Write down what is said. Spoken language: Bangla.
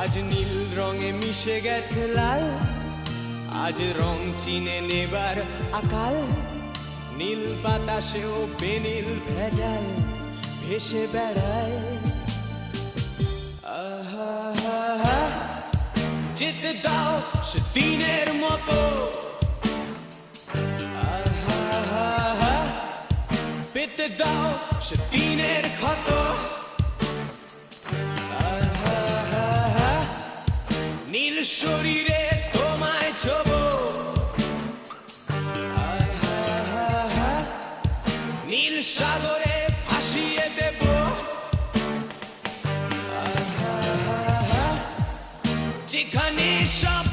আজ নীল রঙে মিশে গেছে লাল, আজ রং চিনে নেবার আকাল। নীল বাতাসেও বেনীল ভেজাল ভেসে বেড়ায়। আহা, যেতে দাও সে দিনের মতো, আহা, পেতে দাও সে দিনের ক্ষত। আহা, নীল শরীরে তোমায় ছোবো, আহা, নীল সাগরে ভাসিয়ে দেব। যেখানে সব